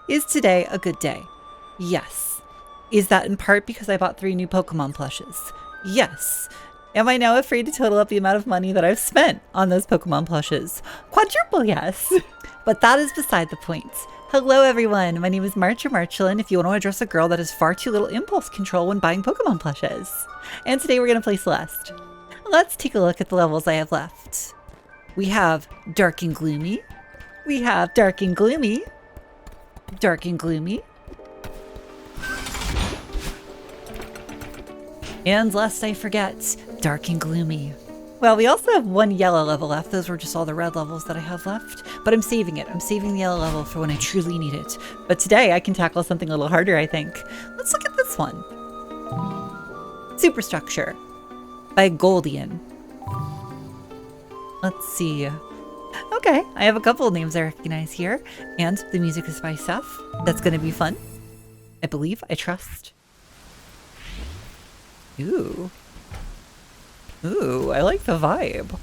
Is today a good day? Yes. Is that in part because I bought 3 new Pokemon plushes? Yes. Am I now afraid to total up the amount of money that I've spent on those Pokemon plushes? Quadruple yes. But that is beside the point. Hello everyone, my name is Marchalan if you want to address a girl that has far too little impulse control when buying Pokemon plushes. And today we're going to play Celeste. Let's take a look at the levels I have left. We have Dark and Gloomy. We have Dark and Gloomy. Dark and Gloomy. And lest I forget, Dark and Gloomy. Well, we also have 1 yellow level left. Those were just all the red levels that I have left. But I'm saving it. I'm saving the yellow level for when I truly need it. But today I can tackle something a little harder, I think. Let's look at this one. Superstructure by Goldian. Let's see. Okay, I have a couple of names I recognize here. And the music is by Seth. That's going to be fun. I believe. I trust. Ooh. Ooh, I like the vibe.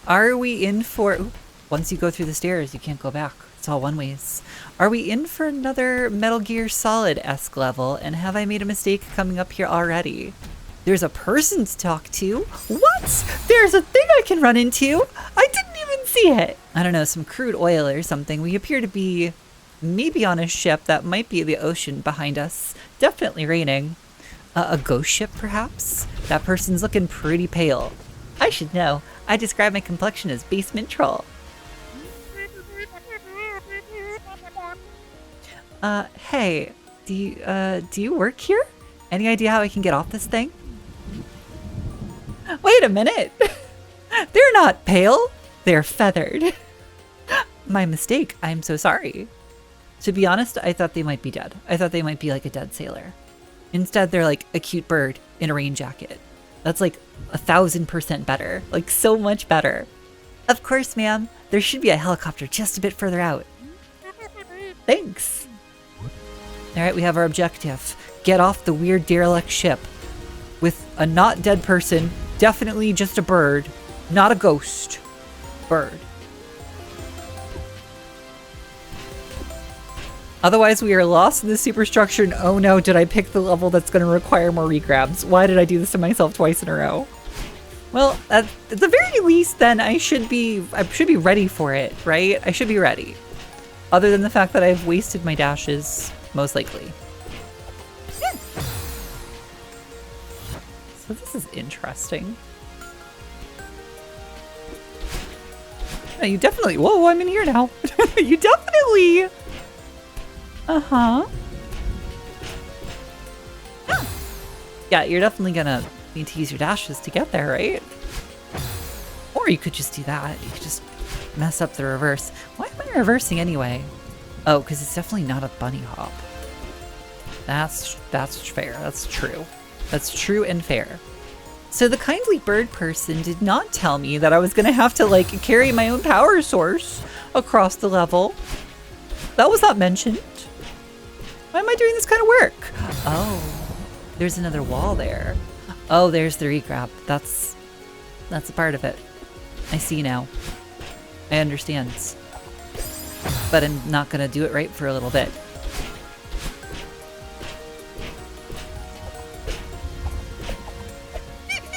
Are we in for... Ooh, once you go through the stairs, you can't go back. It's all one ways. Are we in for another Metal Gear Solid-esque level? And have I made a mistake coming up here already? There's a person to talk to. What? There's a thing I can run into? I didn't even see it. I don't know, some crude oil or something. We appear to be maybe on a ship that might be the ocean behind us. Definitely raining. A ghost ship, perhaps? That person's looking pretty pale. I should know. I describe my complexion as basement troll. Hey, do you work here? Any idea how I can get off this thing? Wait a minute. They're not pale. They're feathered. My mistake. I'm so sorry. To be honest, I thought they might be dead. I thought they might be like a dead sailor. Instead, they're like a cute bird in a rain jacket. That's like 1,000% better. Like so much better. Of course, ma'am. There should be a helicopter just a bit further out. Thanks. All right, we have our objective. Get off the weird derelict ship with a not dead person. Definitely just a bird. Not a ghost. Bird. Otherwise, we are lost in the superstructure, and oh no, did I pick the level that's going to require more regrabs? Why did I do this to myself twice in a row? Well, at the very least, then I should be ready for it, right? I should be ready. Other than the fact that I've wasted my dashes, most likely. So this is interesting. Yeah, you definitely... Whoa, I'm in here now. You definitely... Uh-huh. Yeah, you're definitely gonna need to use your dashes to get there, right? Or you could just do that. You could just mess up the reverse. Why am I reversing anyway? Oh, because it's definitely not a bunny hop. That's fair. That's true. That's true and fair. So the kindly bird person did not tell me that I was gonna have to, like, carry my own power source across the level. That was not mentioned. Why am I doing this kind of work? Oh, there's another wall there. Oh, there's the regrab. That's a part of it. I see now. I understand. But I'm not gonna do it right for a little bit.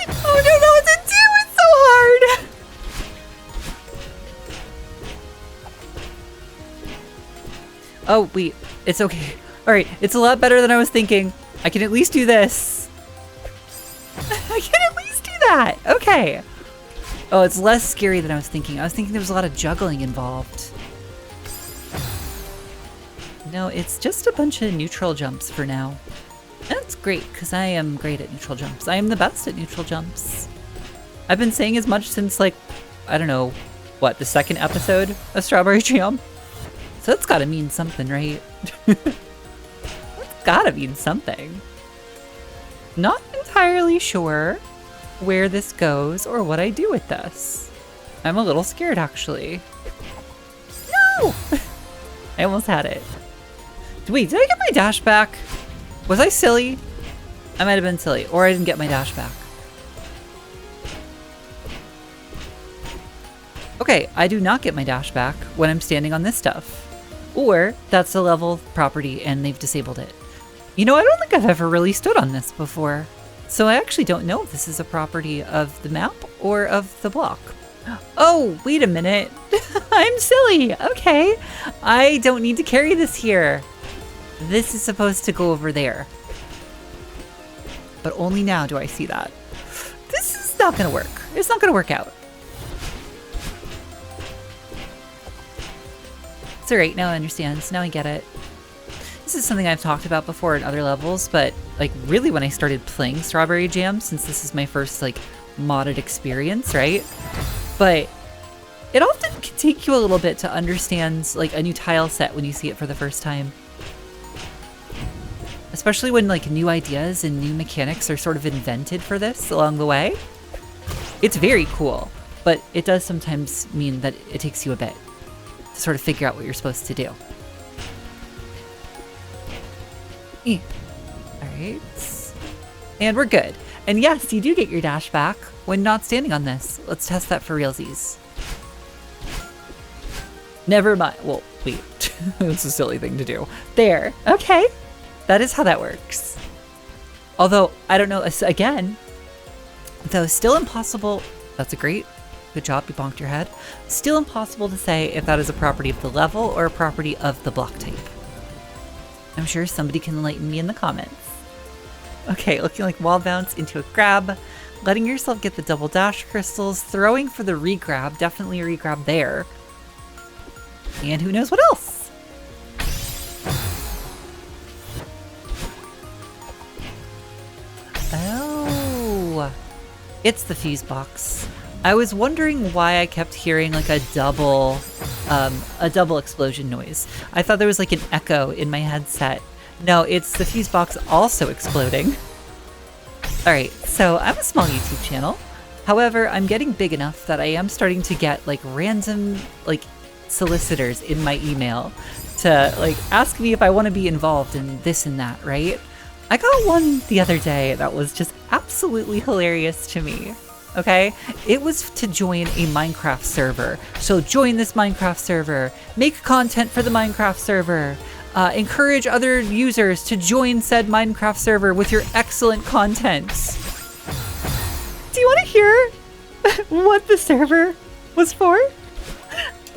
Oh, I don't know what to do! It's so hard! Oh, wait. It's okay. Alright, it's a lot better than I was thinking. I can at least do this. I can at least do that! Okay. Oh, it's less scary than I was thinking. I was thinking there was a lot of juggling involved. No, it's just a bunch of neutral jumps for now. That's great, because I am great at neutral jumps. I am the best at neutral jumps. I've been saying as much since, like, I don't know, what, the 2nd episode of Strawberry Jam? So that's gotta mean something, right? That's gotta mean something. Not entirely sure where this goes or what I do with this. I'm a little scared, actually. No! I almost had it. Wait, did I get my dash back? Was I silly? I might have been silly, or I didn't get my dash back. Okay, I do not get my dash back when I'm standing on this stuff. Or that's a level property and they've disabled it. You know, I don't think I've ever really stood on this before. So I actually don't know if this is a property of the map or of the block. Oh, wait a minute. I'm silly. Okay. I don't need to carry this here. This is supposed to go over there. But only now do I see that. This is not going to work. It's not going to work out. It's alright, now I understand. Now I get it. This is something I've talked about before in other levels, but like really when I started playing Strawberry Jam, since this is my first like modded experience, right? But it often can take you a little bit to understand like a new tile set when you see it for the first time. Especially when like new ideas and new mechanics are sort of invented for this along the way. It's very cool, but it does sometimes mean that it takes you a bit to sort of figure out what you're supposed to do. Alright. And we're good. And yes, you do get your dash back when not standing on this. Let's test that for realsies. Never mind. Well, wait. It's a silly thing to do. There. Okay. That is how that works. Although, I don't know, again, though still impossible. That's a great. Good job, you bonked your head. Still impossible to say if that is a property of the level or a property of the block type. I'm sure somebody can enlighten me in the comments. Okay, looking like wall bounce into a grab. Letting yourself get the double dash crystals. Throwing for the re-grab. Definitely a re-grab there. And who knows what else? Oh. It's the fuse box. I was wondering why I kept hearing like a double explosion noise. I thought there was like an echo in my headset. No, it's the fuse box also exploding. All right, so I'm a small YouTube channel. However, I'm getting big enough that I am starting to get like random like solicitors in my email to like ask me if I want to be involved in this and that, right? I got one the other day that was just absolutely hilarious to me. Okay, it was to join a Minecraft server. So join this Minecraft server, make content for the Minecraft server, encourage other users to join said Minecraft server with your excellent content. Do you want to hear what the server was for?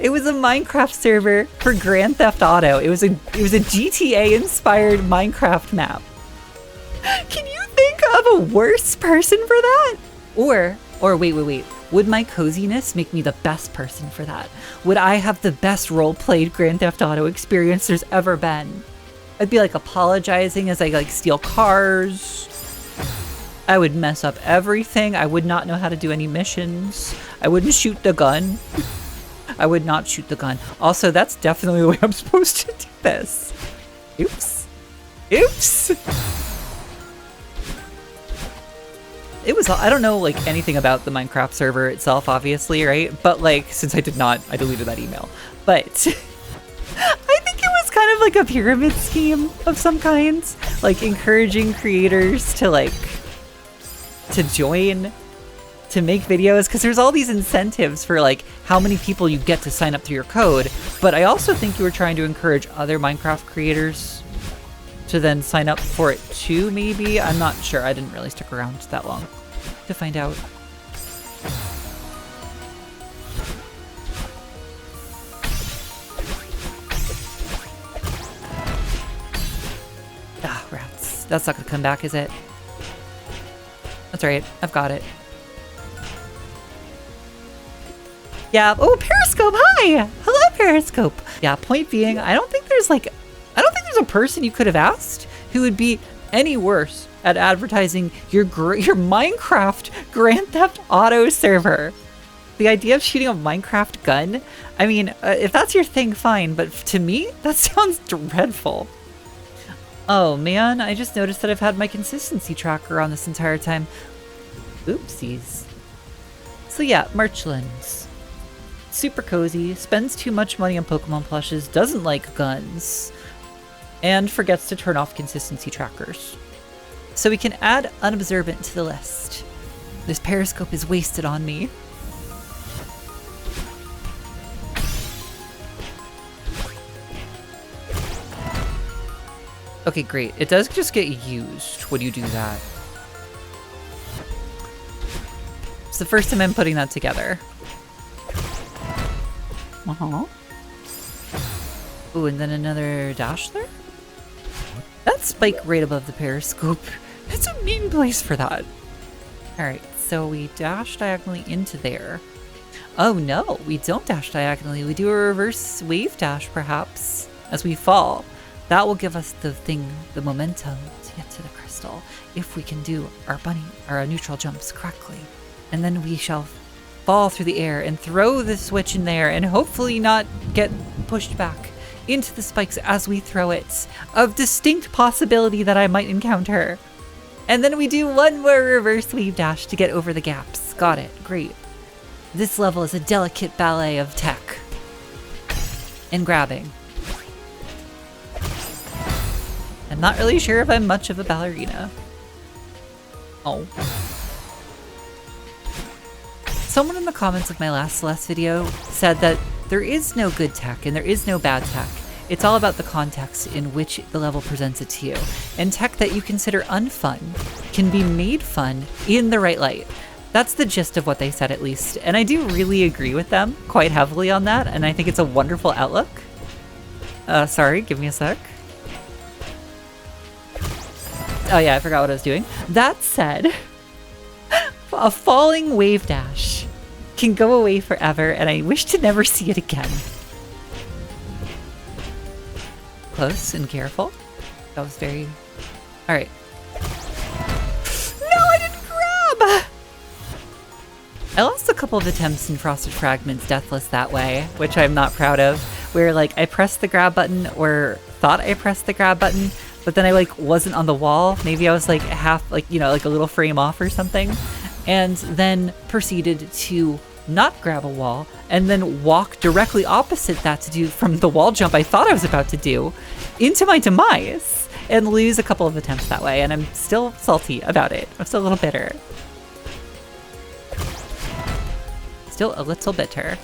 It was a Minecraft server for Grand Theft Auto. It was a GTA inspired Minecraft map. Can you think of a worse person for that? Or wait. Would my coziness make me the best person for that? Would I have the best role-played Grand Theft Auto experience there's ever been? I'd be like apologizing as I like steal cars. I would mess up everything. I would not know how to do any missions. I wouldn't shoot the gun. I would not shoot the gun. Also, that's definitely the way I'm supposed to do this. Oops. It was, I don't know like anything about the Minecraft server itself, obviously, right? But like, since I deleted that email. But I think it was kind of like a pyramid scheme of some kind, like encouraging creators to join, to make videos, because there's all these incentives for like how many people you get to sign up through your code. But I also think you were trying to encourage other Minecraft creators to then sign up for it too, maybe? I'm not sure. I didn't really stick around that long to find out. Ah, rats. That's not gonna come back, is it? That's right. I've got it. Yeah. Oh, Periscope. Hi. Hello, Periscope. Yeah. Point being, I don't think there's a person you could have asked who would be any worse at advertising your Minecraft Grand Theft Auto server. The idea of shooting a Minecraft gun, I mean, if that's your thing, fine, but to me, that sounds dreadful. Oh man, I just noticed that I've had my consistency tracker on this entire time. Oopsies. So yeah, Marchalans. Super cozy, spends too much money on Pokemon plushes, doesn't like guns, and forgets to turn off consistency trackers. So we can add Unobservant to the list. This Periscope is wasted on me. Okay, great. It does just get used when you do that. It's the first time I'm putting that together. Uh-huh. Ooh, and then another dash there? That spike right above the periscope. It's a mean place for that. Alright, so we dash diagonally into there. Oh no, we don't dash diagonally. We do a reverse wave dash, perhaps, as we fall. That will give us the momentum to get to the crystal, if we can do our neutral jumps correctly. And then we shall fall through the air and throw the switch in there and hopefully not get pushed back into the spikes as we throw it. A distinct possibility that I might encounter. And then we do one more reverse wave dash to get over the gaps. Got it. Great. This level is a delicate ballet of tech and grabbing. I'm not really sure if I'm much of a ballerina. Oh. Someone in the comments of my last Celeste video said that there is no good tech and there is no bad tech. It's all about the context in which the level presents it to you. And tech that you consider unfun can be made fun in the right light. That's the gist of what they said, at least. And I do really agree with them quite heavily on that, and I think it's a wonderful outlook. Sorry, give me a sec. Oh yeah, I forgot what I was doing. That said, a falling wave dash can go away forever, and I wish to never see it again. Close and careful. That was very... Alright. No, I didn't grab! I lost a couple of attempts in Frosted Fragments Deathless that way, which I'm not proud of, where like I pressed the grab button or thought I pressed the grab button, but then I like wasn't on the wall. Maybe I was like half, like, you know, like a little frame off or something, and then proceeded to not grab a wall and then walk directly opposite that to do from the wall jump I thought I was about to do into my demise and lose a couple of attempts that way. And I'm still salty about it. I'm still a little bitter. Still a little bitter.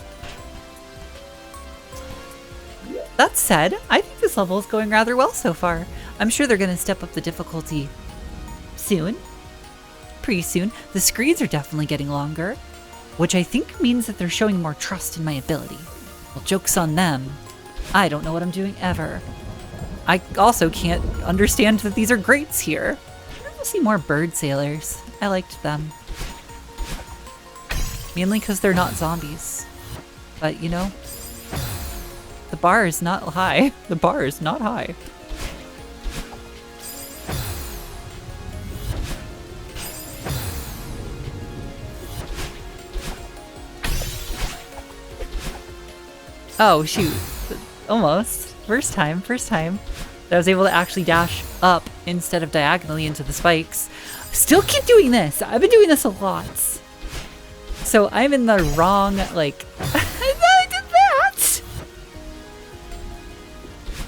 That said, I think this level is going rather well so far. I'm sure they're going to step up the difficulty soon. Pretty soon. The screens are definitely getting longer, which I think means that they're showing more trust in my ability. Well, joke's on them. I don't know what I'm doing ever. I also can't understand that these are grates here. I want to see more bird sailors. I liked them. Mainly because they're not zombies. But, you know, the bar is not high. The bar is not high. Oh, shoot. Almost. First time that I was able to actually dash up instead of diagonally into the spikes. Still keep doing this. I've been doing this a lot. So I'm in the wrong, like, I did that!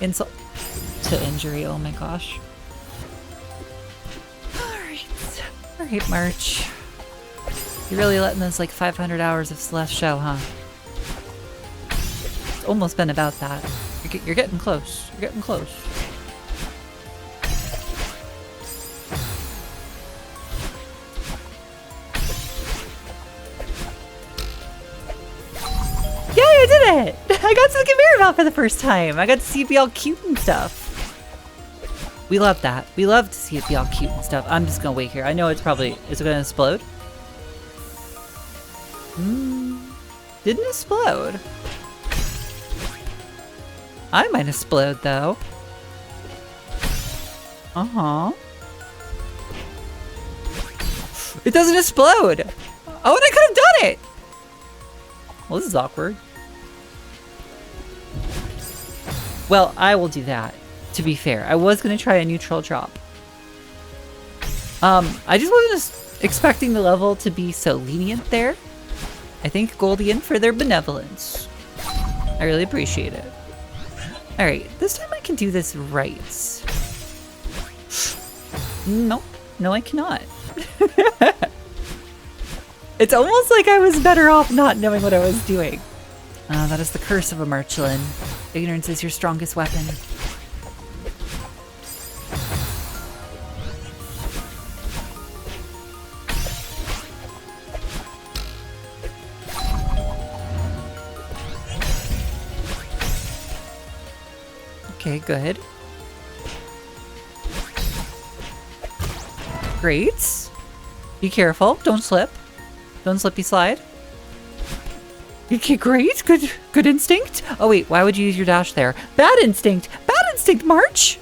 Insult to injury, oh my gosh. Alright, March. You're really letting those, like, 500 hours of Celeste show, huh? It's almost been about that. You're getting close. You're getting close. Yay, I did it! I got to the conveyor belt for the first time. I got to see it be all cute and stuff. We love that. We love to see it be all cute and stuff. I'm just gonna wait here. I know it's probably... Is it gonna explode? Didn't explode. I might explode, though. Uh-huh. It doesn't explode! Oh, and I could have done it! Well, this is awkward. Well, I will do that, to be fair. I was going to try a neutral drop. I just wasn't expecting the level to be so lenient there. I thank Goldian for their benevolence. I really appreciate it. Alright, this time I can do this right. No, no I cannot. It's almost like I was better off not knowing what I was doing. That is the curse of a Marchalan. Ignorance is your strongest weapon. Okay, good. Great. Be careful. Don't slip. Don't slippy slide. Okay, great. Good instinct. Oh, wait. Why would you use your dash there? Bad instinct. Bad instinct, March.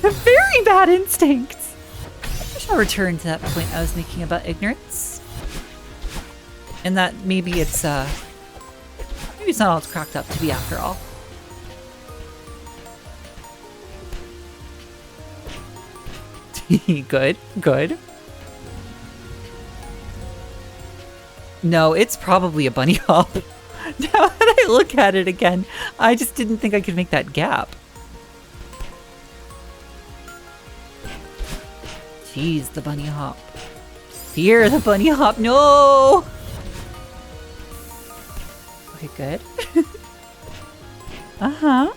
Very bad instinct. I shall return to that point I was making about ignorance. And that maybe it's not all it's cracked up to be after all. Good, good. No, it's probably a bunny hop. Now that I look at it again, I just didn't think I could make that gap. Jeez, the bunny hop. Fear the bunny hop, no! Okay, good. Uh-huh.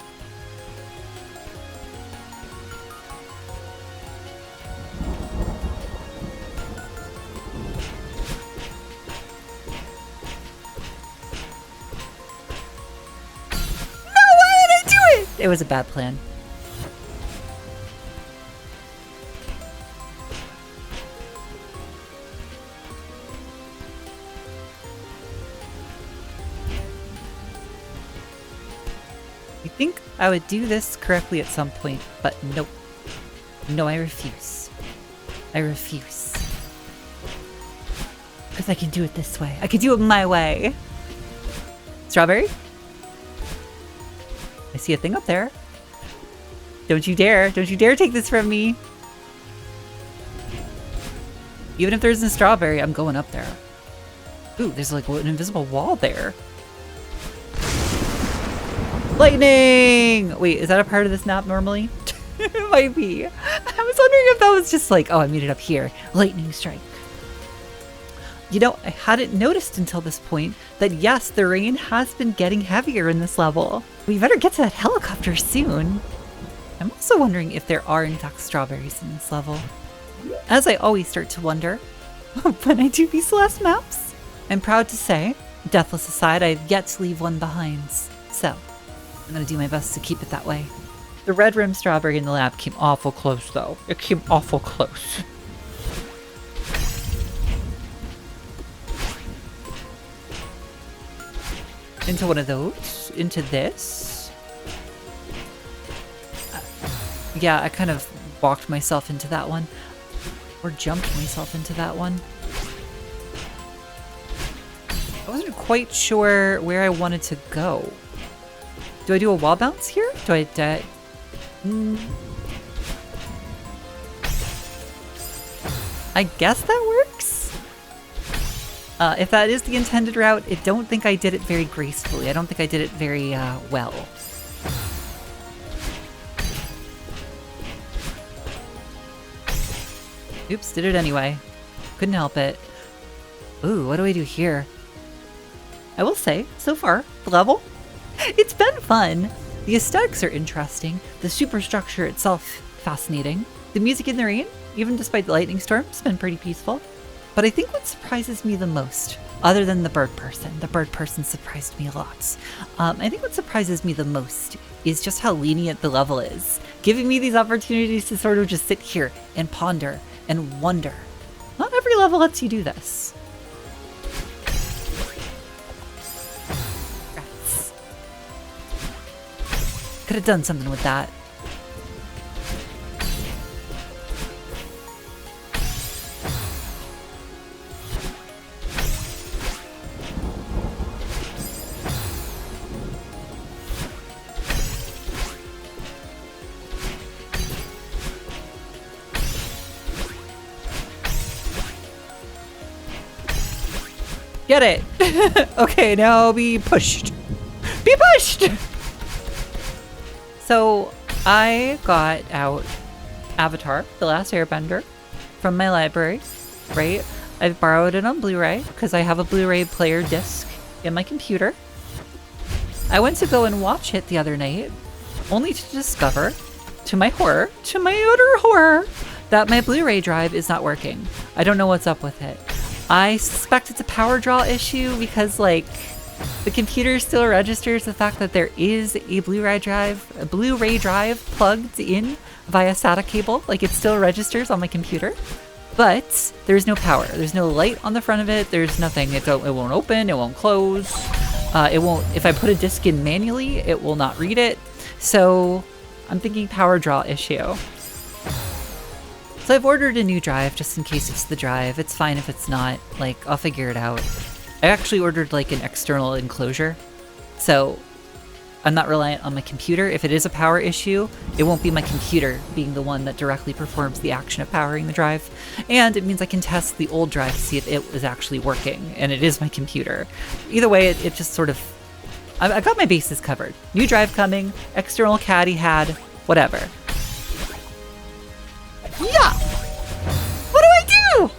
It was a bad plan. You think I would do this correctly at some point, but nope. No, I refuse. I refuse. Because I can do it this way. I can do it my way. Strawberry? I see a thing up there. Don't you dare take this from me. Even if there isn't a strawberry, I'm going up there. Ooh, there's like an invisible wall there. Lightning! Wait, is that a part of this map normally? It might be. I was wondering if that was just like, oh, I made it up here. Lightning strike. You know, I hadn't noticed until this point that yes, the rain has been getting heavier in this level. We better get to that helicopter soon. I'm also wondering if there are in fact strawberries in this level. As I always start to wonder when I do these Celeste maps. I'm proud to say, deathless aside, I've yet to leave one behind. So, I'm gonna do my best to keep it that way. The red rim strawberry in the lab came awful close though. It came awful close. Into one of those, into this. Yeah, I kind of walked myself into that one. Or jumped myself into that one. I wasn't quite sure where I wanted to go. Do I do a wall bounce here? Do I... I guess that works? If that is the intended route, I don't think I did it very gracefully. I don't think I did it very well. Oops, did it anyway. Couldn't help it. Ooh, what do I do here? I will say, so far, the level, it's been fun. The aesthetics are interesting. The superstructure itself, fascinating. The music in the rain, even despite the lightning storm, has been pretty peaceful. But I think what surprises me the most, other than the bird person surprised me a lot. I think what surprises me the most is just how lenient the level is, giving me these opportunities to sort of just sit here and ponder and wonder. Not every level lets you do this. Rats. Could have done something with that. Get it! Okay, now be pushed. Be pushed! So, I got out Avatar, The Last Airbender, from my library, right? I borrowed it on Blu-ray, because I have a Blu-ray player disc in my computer. I went to go and watch it the other night, only to discover, to my horror, to my utter horror, that my Blu-ray drive is not working. I don't know what's up with it. I suspect it's a power draw issue because, like, The computer still registers the fact that there is a Blu-ray drive plugged in via SATA cable. Like, it still registers on my computer, but there's no power. There's no light on the front of it. There's nothing. It won't open. It won't close. It won't. If I put a disc in manually, it will not read it. So I'm thinking power draw issue. So I've ordered a new drive just in case it's the drive. It's fine if it's not. Like, I'll figure it out. I actually ordered like an external enclosure, so I'm not reliant on my computer. If it is a power issue, it won't be my computer being the one that directly performs the action of powering the drive. And it means I can test the old drive to see if it was actually working, and it is my computer. Either way, it just sort of... I got my bases covered. New drive coming, external caddy had, whatever. Yeah! What do I do?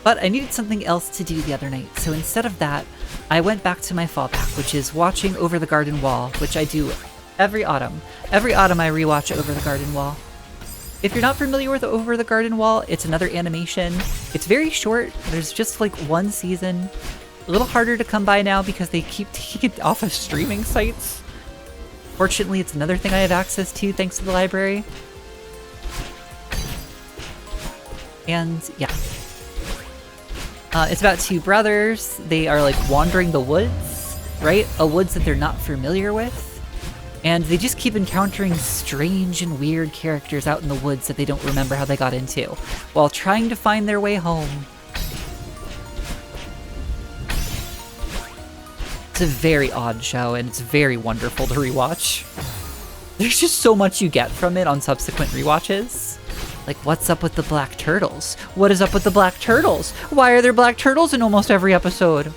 But I needed something else to do the other night, so instead of that, I went back to my fallback, which is watching Over the Garden Wall, which I do every autumn. Every autumn I rewatch Over the Garden Wall. If you're not familiar with Over the Garden Wall, it's another animation. It's very short. There's just like one season. A little harder to come by now because they keep taking it off of streaming sites. Fortunately, it's another thing I have access to thanks to the library. And yeah. It's about two brothers. They are like wandering the woods, right? A woods that they're not familiar with. And they just keep encountering strange and weird characters out in the woods that they don't remember how they got into, while trying to find their way home. It's a very odd show, and it's very wonderful to rewatch. There's just so much you get from it on subsequent rewatches. Like, what's up with the black turtles? What is up with the black turtles? Why are there black turtles in almost every episode?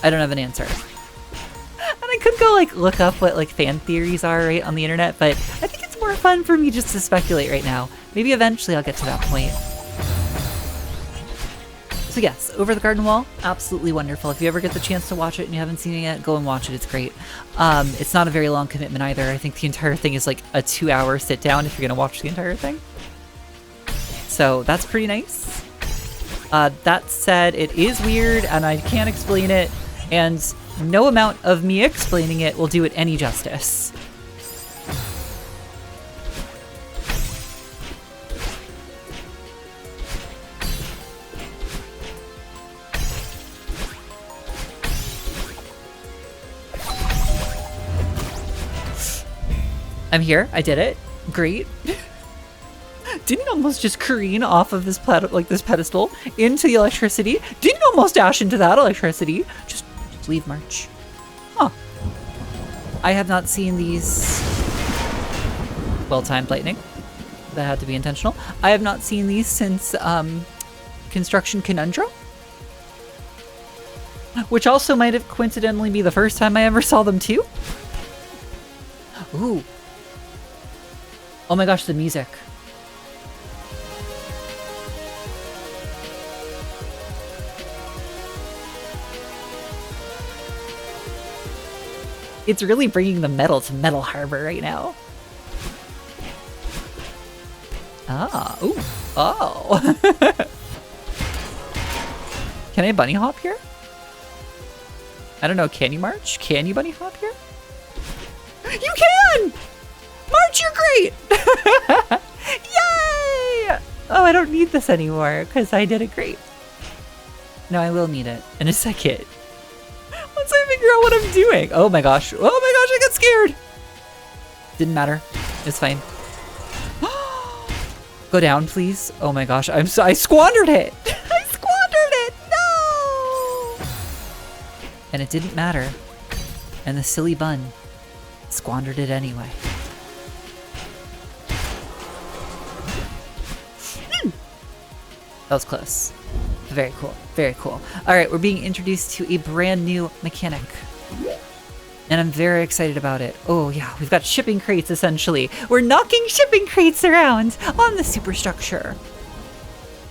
I don't have an answer. And I could go, like, look up what, like, fan theories are, right, on the internet, but I think it's more fun for me just to speculate right now. Maybe eventually I'll get to that point. So yes, Over the Garden Wall, absolutely wonderful. If you ever get the chance to watch it and you haven't seen it yet, go and watch it. It's great. It's not a very long commitment either. I think the entire thing is like a 2-hour sit down if you're going to watch the entire thing. So that's pretty nice. That said, it is weird and I can't explain it, and no amount of me explaining it will do it any justice. I'm here. I did it. Great. Didn't almost just careen off of this pedestal into the electricity. Didn't almost dash into that electricity. Just leave March. Huh. I have not seen these... Well-timed lightning. That had to be intentional. I have not seen these since Construction Conundrum. Which also might have coincidentally be the first time I ever saw them too. Ooh. Oh my gosh, the music. It's really bringing the metal to Metal Harbor right now. Ah, ooh, oh. Can I bunny hop here? I don't know, can you March? Can you bunny hop here? You can! March, you're great! Yay! Oh, I don't need this anymore because I did it great. No, I will need it in a second. Once I figure out what I'm doing. Oh my gosh. Oh my gosh, I got scared. Didn't matter. It's fine. Go down, please. Oh my gosh, I squandered it. I squandered it. No! And it didn't matter. And the silly bun squandered it anyway. That was close. Very cool. Very cool. All right, we're being introduced to a brand new mechanic. And I'm very excited about it. Oh yeah, we've got shipping crates essentially. We're knocking shipping crates around on the Superstructure.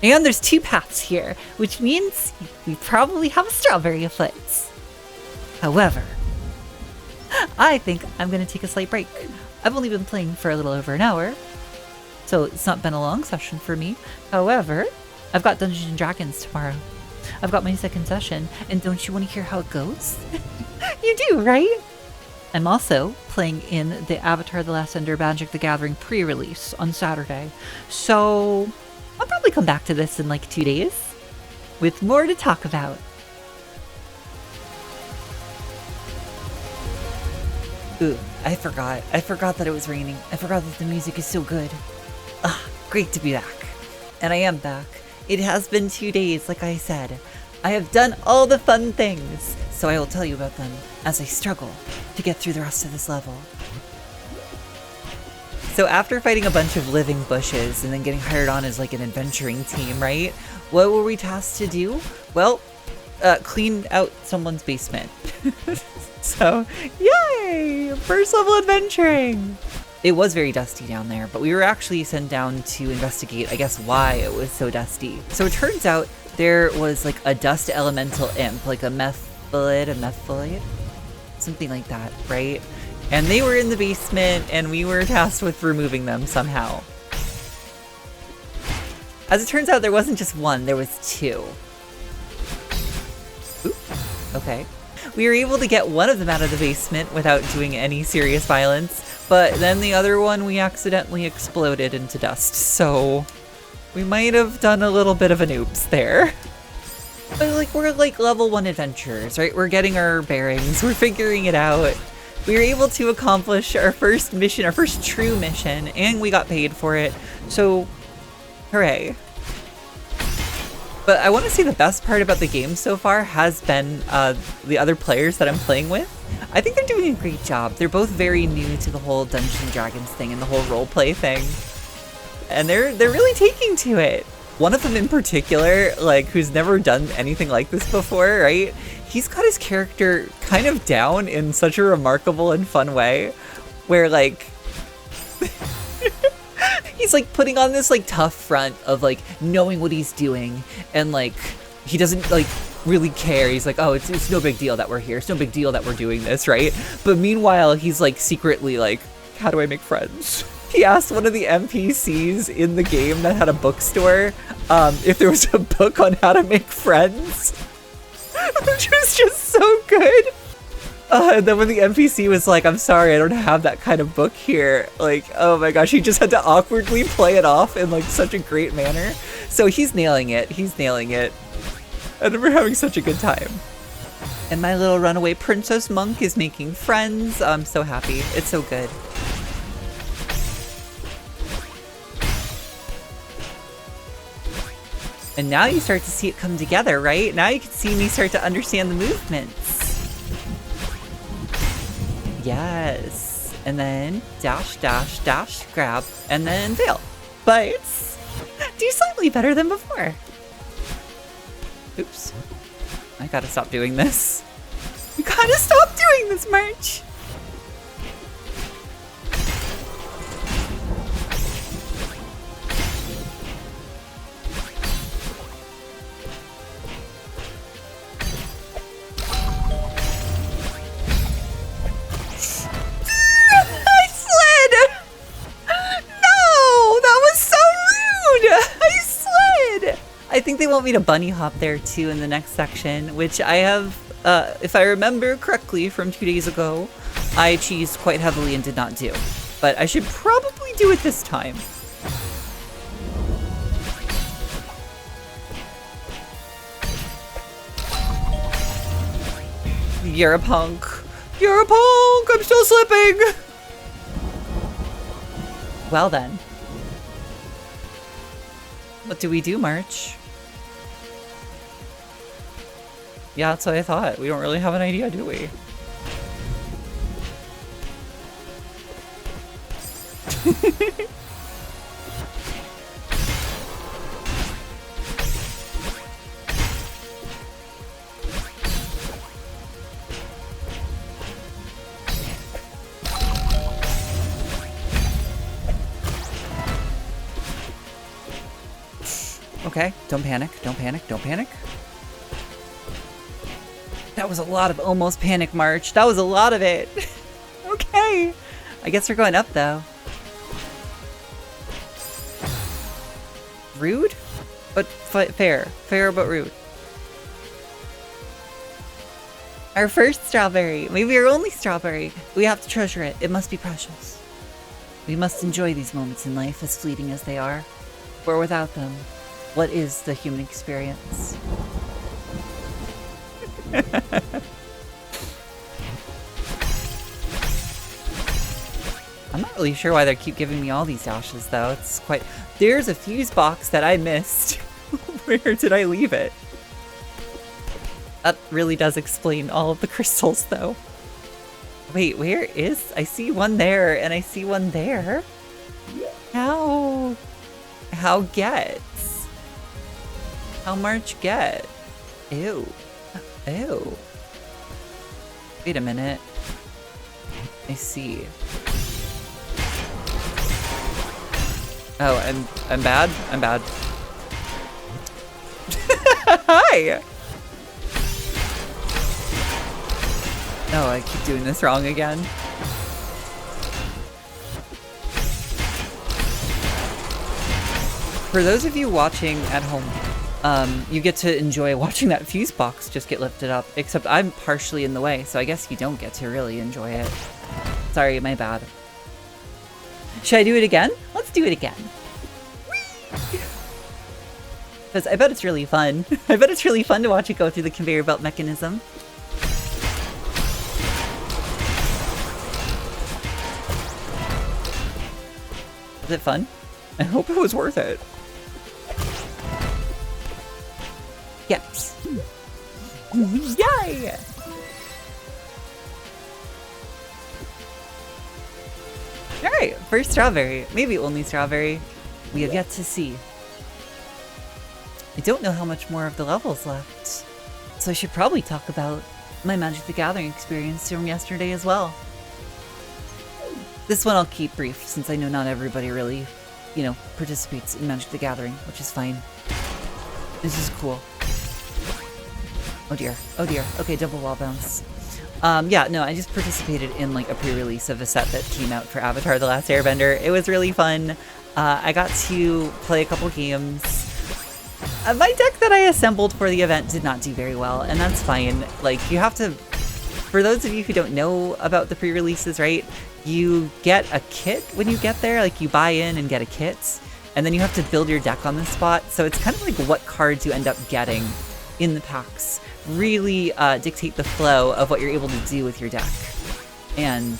And there's 2 paths here, which means we probably have a strawberry afoot. However, I think I'm going to take a slight break. I've only been playing for a little over an hour, so it's not been a long session for me. However, I've got Dungeons & Dragons tomorrow. I've got my second session, and don't you want to hear how it goes? You do, right? I'm also playing in the Avatar The Last Ender Magic the Gathering pre-release on Saturday. So I'll probably come back to this in like 2 days with more to talk about. Ooh, I forgot that it was raining. I forgot that the music is so good. Ah, great to be back. And I am back. It has been 2 days, like I said. I have done all the fun things, so I will tell you about them as I struggle to get through the rest of this level. So after fighting a bunch of living bushes and then getting hired on as like an adventuring team, right? What were we tasked to do? Well, clean out someone's basement. So, yay! First level adventuring! It was very dusty down there, but we were actually sent down to investigate, I guess, why it was so dusty. So it turns out there was like a dust elemental imp, like a metholite, something like that, right? And they were in the basement, and we were tasked with removing them somehow. As it turns out, there wasn't just one, there was two. Oop, okay. We were able to get one of them out of the basement without doing any serious violence, but then the other one we accidentally exploded into dust, so we might have done a little bit of an oops there. But like, we're like level 1 adventurers, right? We're getting our bearings, we're figuring it out. We were able to accomplish our first mission, our first true mission, and we got paid for it, so hooray. But I want to say the best part about the game so far has been the other players that I'm playing with. I think they're doing a great job. They're both very new to the whole Dungeons and Dragons thing and the whole roleplay thing. And they're really taking to it. One of them in particular, like, who's never done anything like this before, right? He's got his character kind of down in such a remarkable and fun way, where, like, he's like putting on this like tough front of like knowing what he's doing, and like he doesn't like really care. He's like, oh, it's no big deal that we're here. It's no big deal that we're doing this, right? But meanwhile, he's like secretly like, how do I make friends? He asked one of the NPCs in the game that had a bookstore if there was a book on how to make friends, which was just so good. And then when the NPC was like, I'm sorry, I don't have that kind of book here. Like, oh my gosh, he just had to awkwardly play it off in like such a great manner. So he's nailing it. He's nailing it. And we're having such a good time. And my little runaway princess monk is making friends. I'm so happy. It's so good. And now you start to see it come together, right? Now you can see me start to understand the movements. Yes. And then dash, dash, dash, grab, and then fail. But do slightly better than before. Oops. I gotta stop doing this. You gotta stop doing this, March. I think they want me to bunny hop there too in the next section, which I have, if I remember correctly from 2 days ago, I cheesed quite heavily and did not do. But I should probably do it this time. You're a punk. You're a punk! I'm still slipping! Well then. What do we do, March? Yeah, that's what I thought. We don't really have an idea, do we? Okay, don't panic, don't panic, don't panic. That was a lot of almost panic, March. That was a lot of it. Okay. I guess we're going up, though. Rude? But fair. Fair, but rude. Our first strawberry, maybe our only strawberry. We have to treasure it. It must be precious. We must enjoy these moments in life, as fleeting as they are. For without them, what is the human experience? I'm not really sure why they keep giving me all these dashes, though. It's quite... There's a fuse box that I missed. Where did I leave it? That really does explain all of the crystals, though. Wait, where is... I see one there, and I see one there. How gets? How March get? Ew. Ew. Wait a minute. I see. Oh, I'm bad? I'm bad. Hi! No, I keep doing this wrong again. For those of you watching at home, you get to enjoy watching that fuse box just get lifted up, except I'm partially in the way, so I guess you don't get to really enjoy it. Sorry, my bad. Should I do it again? Let's do it again. Because I bet it's really fun. I bet it's really fun to watch it go through the conveyor belt mechanism. Was it fun? I hope it was worth it. Yes. Yay! Alright, first strawberry. Maybe only strawberry. We have yet to see. I don't know how much more of the level's left. So I should probably talk about my Magic the Gathering experience from yesterday as well. This one I'll keep brief, since I know not everybody really, you know, participates in Magic the Gathering, which is fine. This is cool. Oh dear. Oh dear. Okay, double wall bounce. Yeah, no, I just participated in like a pre-release of a set that came out for Avatar: The Last Airbender. It was really fun. I got to play a couple games. My deck that I assembled for the event did not do very well, and that's fine. Like, you have to... For those of you who don't know about the pre-releases, right? You get a kit when you get there. Like, you buy in and get a kit, and then you have to build your deck on the spot. So it's kind of like what cards you end up getting in the packs really dictate the flow of what you're able to do with your deck. And,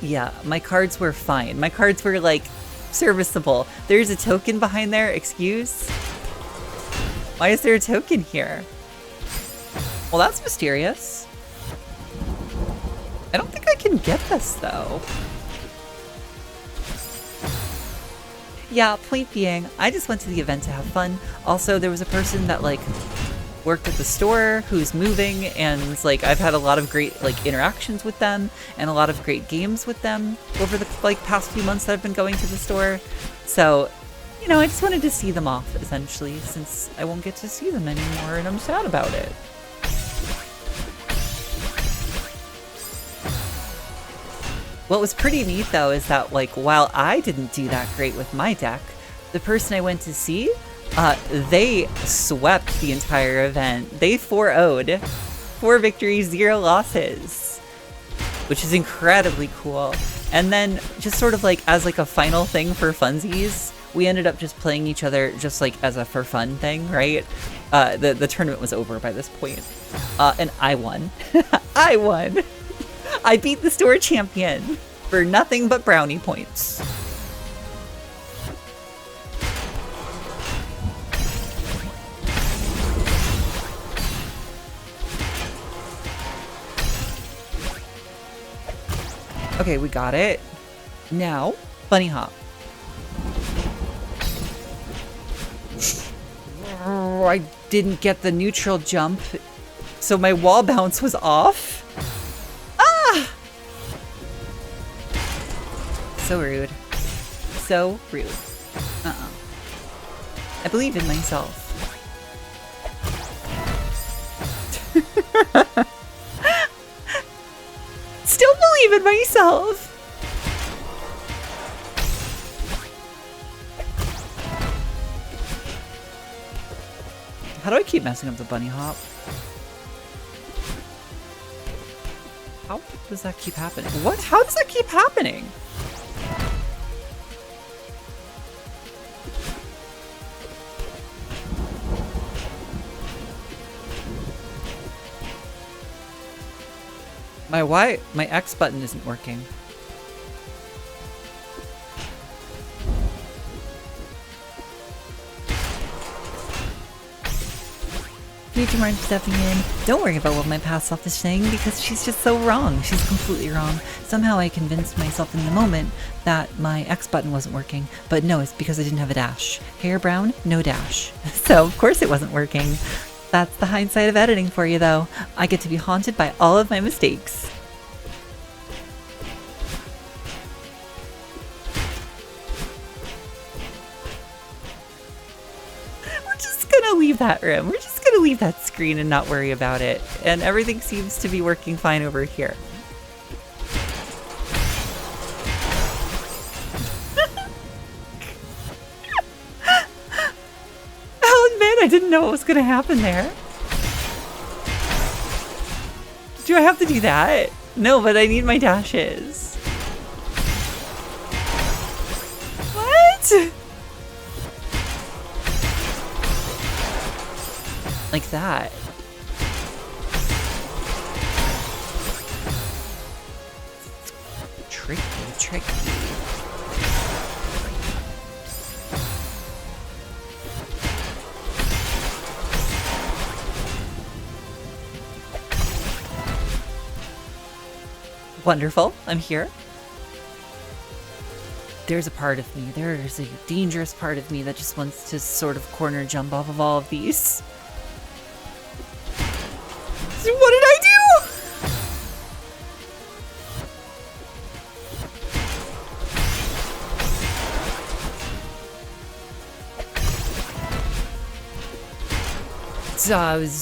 yeah, my cards were fine. My cards were, like, serviceable. There's a token behind there, excuse? Why is there a token here? Well, that's mysterious. I don't think I can get this, though. Yeah, point being, I just went to the event to have fun. Also, there was a person that, like, worked at the store who's moving, and, like, I've had a lot of great, like, interactions with them and a lot of great games with them over the, like, past few months that I've been going to the store. So, you know, I just wanted to see them off, essentially, since I won't get to see them anymore, and I'm sad about it. What was pretty neat, though, is that, like, while I didn't do that great with my deck, the person I went to see, they swept the entire event. They 4-0'd. 4 victories, 0 losses. Which is incredibly cool. And then, just sort of like, as like a final thing for funsies, we ended up just playing each other just like as a for fun thing, right? The tournament was over by this point. And I won. I won! I beat the store champion for nothing but brownie points. Okay, we got it. Now, bunny hop. Oh, I didn't get the neutral jump, so my wall bounce was off. Ah! So rude. So rude. I believe in myself. Still believe in myself. How do I keep messing up the bunny hop? How does that keep happening? What? How does that keep happening? My X button isn't working. Future March stepping in. Don't worry about what my past self is saying because she's just so wrong. She's completely wrong. Somehow I convinced myself in the moment that my X button wasn't working, but no, it's because I didn't have a dash. Hair brown, no dash. So of course it wasn't working. That's the hindsight of editing for you though. I get to be haunted by all of my mistakes. We're just gonna leave that room. We're just gonna leave that screen and not worry about it. And everything seems to be working fine over here. I'll admit I didn't know what was gonna happen there. Do I have to do that? No, but I need my dashes. What? Like that. Tricky, tricky. Wonderful, I'm here. There's a part of me, there's a dangerous part of me that just wants to sort of corner jump off of all of these. What did I do?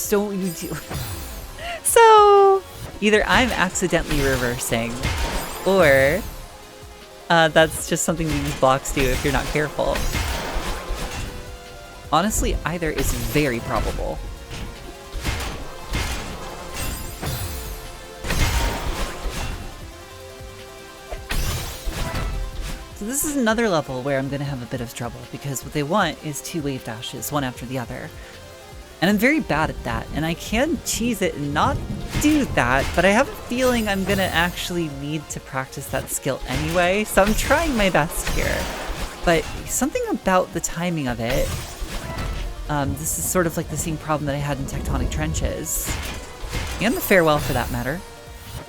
So you do. So either I'm accidentally reversing, or that's just something these blocks do if you're not careful. Honestly, either is very probable. So this is another level where I'm going to have a bit of trouble because what they want is 2 wave dashes, one after the other. And I'm very bad at that, and I can cheese it and not do that, but I have a feeling I'm going to actually need to practice that skill anyway, so I'm trying my best here. But something about the timing of it, this is sort of like the same problem that I had in Tectonic Trenches, and the Farewell for that matter.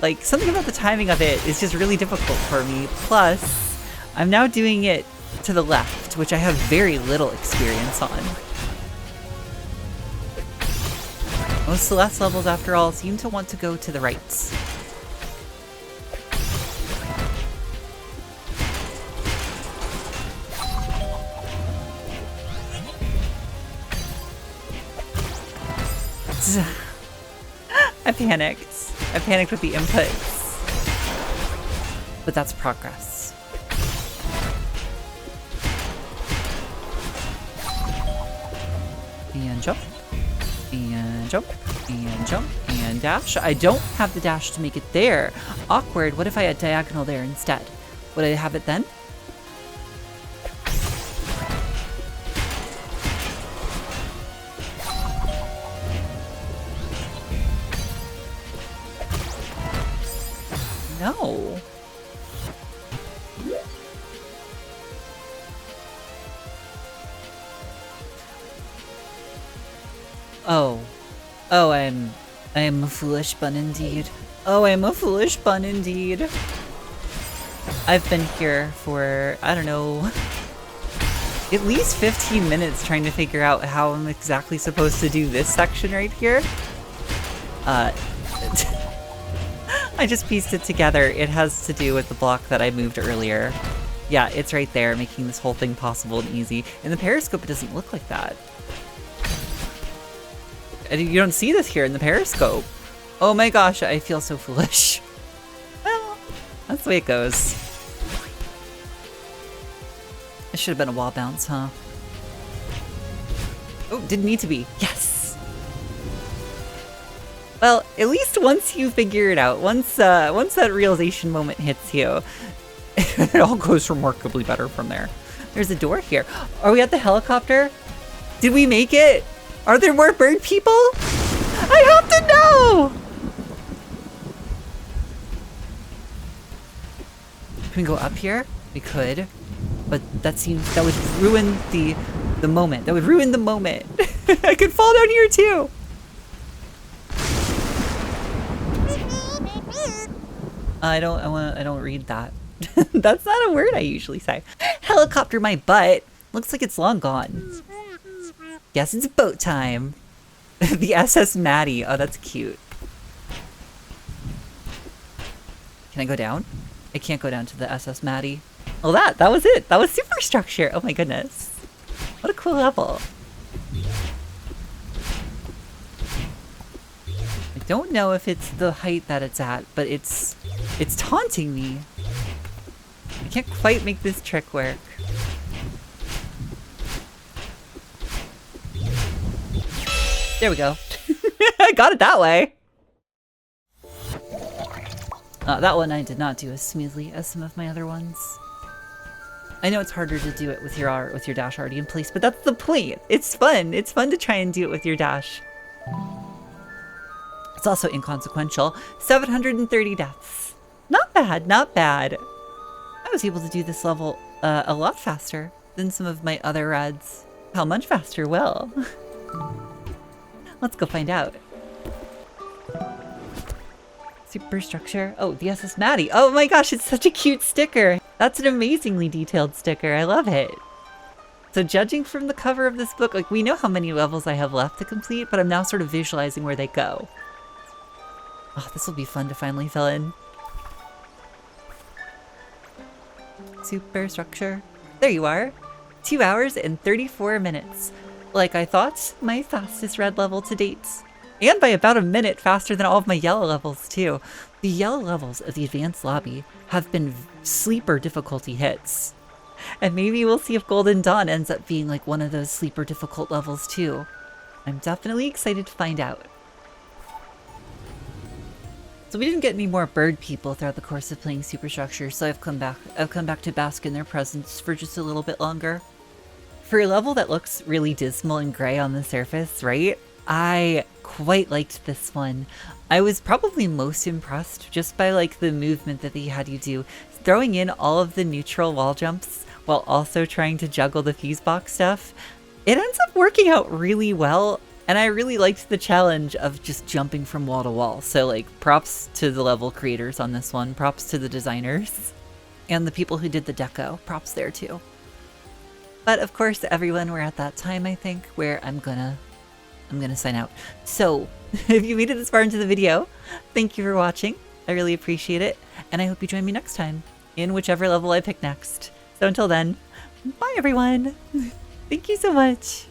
Like, something about the timing of it is just really difficult for me, plus I'm now doing it to the left, which I have very little experience on. Most Celeste levels, after all, seem to want to go to the rights. I panicked. I panicked with the inputs. But that's progress. And jump. And jump. And jump. And dash. I don't have the dash to make it there. Awkward. What if I had diagonal there instead? Would I have it then? No. Oh. Oh, I am a foolish bun indeed. Oh, I am a foolish bun indeed. I've been here for, I don't know, at least 15 minutes trying to figure out how I'm exactly supposed to do this section right here. I just pieced it together. It has to do with the block that I moved earlier. Yeah, it's right there, making this whole thing possible and easy. In the Periscope, it doesn't look like that. And you don't see this here in the Periscope. Oh my gosh, I feel so foolish. Well, that's the way it goes. It should have been a wall bounce, huh? Oh, didn't need to be. Yes! Well, at least once you figure it out, once that realization moment hits you, it all goes remarkably better from there. There's a door here. Are we at the helicopter? Did we make it? Are there more bird people? I have to know! Can we go up here? We could. But that would ruin the moment. That would ruin the moment. I could fall down here too. I don't read that. That's not a word I usually say. Helicopter my butt. Looks like it's long gone. Guess it's boat time. The SS Maddie. Oh, that's cute. Can I go down? I can't go down to the SS Maddie. Well, that was it. That was Superstructure. Oh my goodness. What a cool level. I don't know if it's the height that it's at, but it's taunting me. I can't quite make this trick work. There we go. I got it that way. That one I did not do as smoothly as some of my other ones. I know it's harder to do it with your dash already in place, but that's the point. It's fun. It's fun to try and do it with your dash. It's also inconsequential. 730 deaths. Not bad, not bad. I was able to do this level a lot faster than some of my other rads. How much faster? Well, let's go find out. Superstructure. Oh, the SS Maddie. Oh my gosh, it's such a cute sticker. That's an amazingly detailed sticker. I love it. So judging from the cover of this book, like we know how many levels I have left to complete, but I'm now sort of visualizing where they go. Oh, this will be fun to finally fill in. Superstructure. There you are. 2 hours and 34 minutes. Like I thought, my fastest red level to date. And by about a minute faster than all of my yellow levels too. The yellow levels of the advanced lobby have been sleeper difficulty hits. And maybe we'll see if Golden Dawn ends up being like one of those sleeper difficult levels too. I'm definitely excited to find out. So we didn't get any more bird people throughout the course of playing Superstructure, so I've come back to bask in their presence for just a little bit longer. For a level that looks really dismal and gray on the surface, right? I quite liked this one. I was probably most impressed just by like the movement that they had you do, throwing in all of the neutral wall jumps while also trying to juggle the fuse box stuff. It ends up working out really well, and I really liked the challenge of just jumping from wall to wall. So like props to the level creators on this one, props to the designers, and the people who did the deco, props there too. But of course, everyone, we're at that time, I think, where I'm gonna sign out. So, if you made it this far into the video, thank you for watching. I really appreciate it. And I hope you join me next time in whichever level I pick next. So until then, bye everyone. Thank you so much.